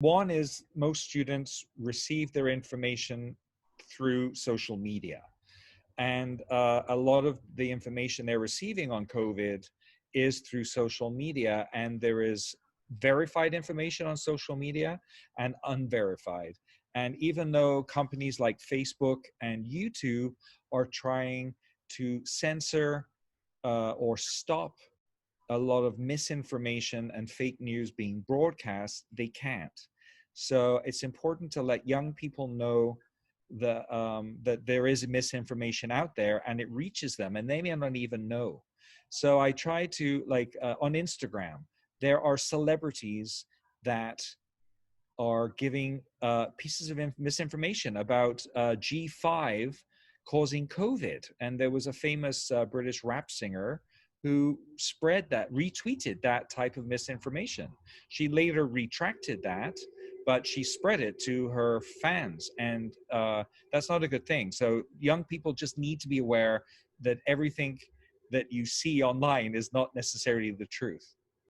One is most students receive their information through social media. And a lot of the information they're receiving on COVID is through social media. And there is verified information on social media and unverified. And even though companies like Facebook and YouTube are trying to censor or stop a lot of misinformation and fake news being broadcast, they can't. So it's important to let young people know that there is misinformation out there and it reaches them and they may not even know. So I try to, like on Instagram, there are celebrities that are giving pieces of misinformation about G5 causing COVID. And there was a famous British rap singer who spread that, retweeted that type of misinformation. She later retracted that, but she spread it to her fans. And that's not a good thing. So young people just need to be aware that everything that you see online is not necessarily the truth.